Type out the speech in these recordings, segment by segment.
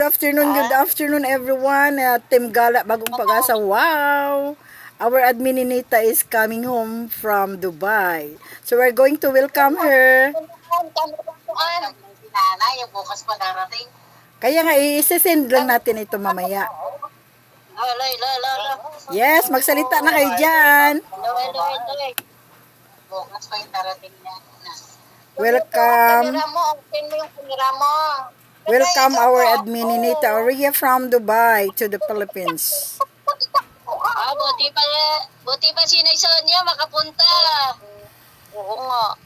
Good afternoon everyone. Team Gala Bagong Pag-asa. Wow! Our admininita is coming home from Dubai. So we're going to welcome her. Kaya nga, i-send lang natin ito mamaya. Yes, magsalita na kayo dyan. Welcome. Welcome our admininita Aurea from Dubai to the Philippines. Buti pa si Nay Sonia makapunta. Oo nga.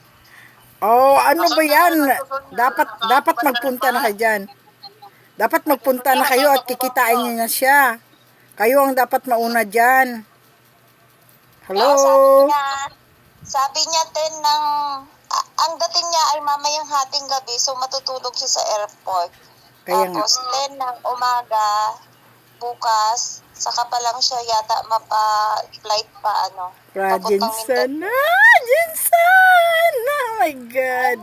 Oh, ano ba yan? Dapat magpunta na kayo dyan. Dapat magpunta na kayo at kikitain niyo na siya. Kayo ang dapat mauna dyan. Hello? Sabi niya ang dating niya ay mamayang hating gabi, so matutulog siya sa airport. Kaya Tapos 10 ng umaga, bukas, saka pa lang siya yata mapa-flight pa, Jinsan na! Jinsan! Oh my God!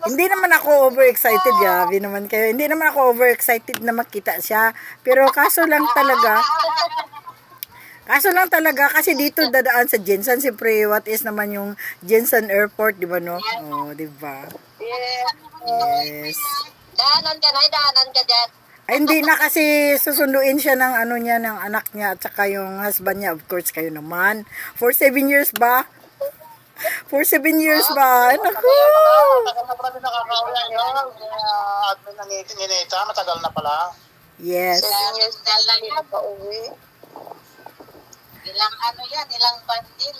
Hindi naman ako overexcited, Gabi naman kayo. Hindi naman ako overexcited na makita siya. Pero kaso lang talaga kasi dito dadaan sa Jinsan, siyempre what is naman yung Jinsan Airport, di ba no? Oh, di ba? Yes. Daanan ka dyan. Ay, hindi na kasi susunduin siya ng ng anak niya at saka yung husband niya, of course, kayo naman. For 7 years ba? For 7 years ba? Naku! Matagal na nakakaulan yun. At ninita, matagal na pala. Yes. 7 years na lang yung pauwi. Ilang bandil.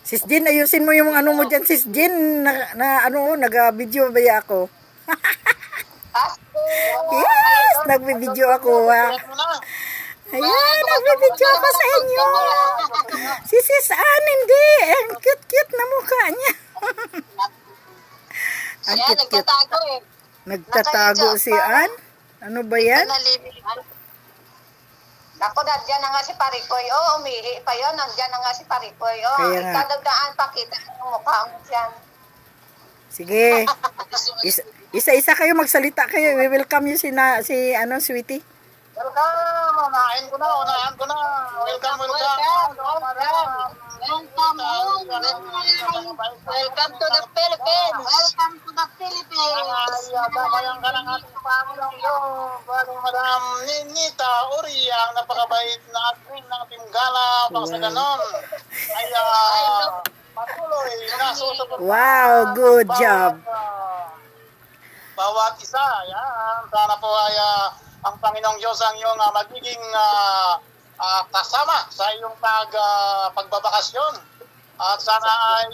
Sis Jean, ayusin mo yung mo dyan, Sis Jean. Nag-video ba ako? Yes, nagbe-video ako. Ayan, nagbe-video ako sa inyo. Si Sis Ann, hindi. Ang cute-cute na mukha niya. Ang cute-cute. Nagtatago eh. Nagtatago si Ann? Ano ba yan? Naku, nandiyan na nga si Parikoy. Umihi pa yun. Nandiyan na nga si Parikoy. Kaya nga. Ikadagdaan pa kita yung mukha mo dyan. Sige. Isa-isa kayo magsalita kayo. We welcome you si Sweetie. Welcome! Unahin ko na. Welcome. Welcome to the Philippines. Babayang ka ng ating Panginoon bagong Madam Ninita Aurea, ang napakabait na admin ng Team Gala. Sa ganon ay patuloy na susunod. Wow, good job. Bawat isa, yan. Sana po ay ang Panginoong Diyos ang iyong magiging kasama sa iyong pagbabakasyon. At sana ay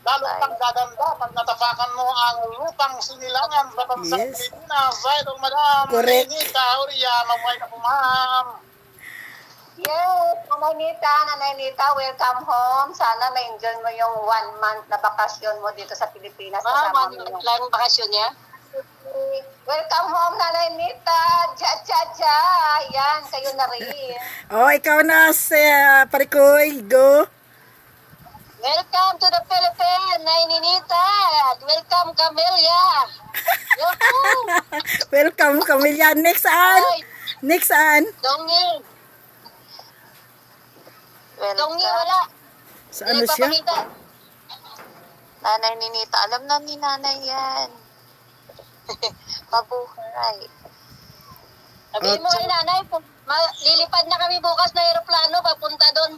lalo pang gaganda pag natapakan mo ang lupang sinilangan sa bansang Pilipinas. Idol Madam Ninita Aurea, mabuhay ka po, ma'am. Yes, Nanay Nita, welcome home. Sana ma-enjoy mo yung 1 month na bakasyon mo dito sa Pilipinas. 1 month lang bakasyon niya. Welcome home, Nanay Nita. Ja. Yan, kayo na rin. Oh, ikaw na si Parikoy. Go. Welcome to the Philippines, Nay Ninita. Welcome, Camelia. Welcome, Camilla. Next Ann. Dongi. Dongi, wala. Saan na siya? Nanay Ninita, alam na ni Nanay yan. Mabuhay. Sabihin mo kay Nanay, lilipad na kami bukas na aeroplano papunta doon.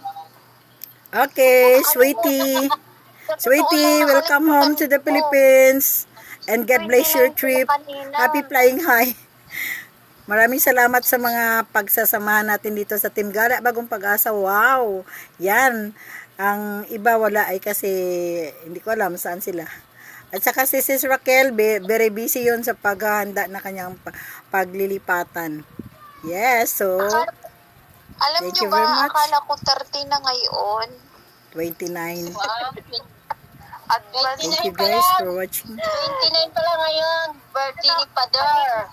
Okay, Sweetie. Sweetie, welcome home to the Philippines. And God bless your trip. Happy flying high. Maraming salamat sa mga pagsasamahan natin dito sa Team Gala Bagong Pag-asa. Wow! Yan. Ang iba wala ay kasi hindi ko alam saan sila. At saka si Sis Raquel, very busy yun sa paghahanda na kanyang paglilipatan. Yes, so alam thank nyo you ba, very much. akala ko 30 na ngayon. 29. Advance. Thank you guys for watching. 29 pa lang ngayon. Birthday ni Padar.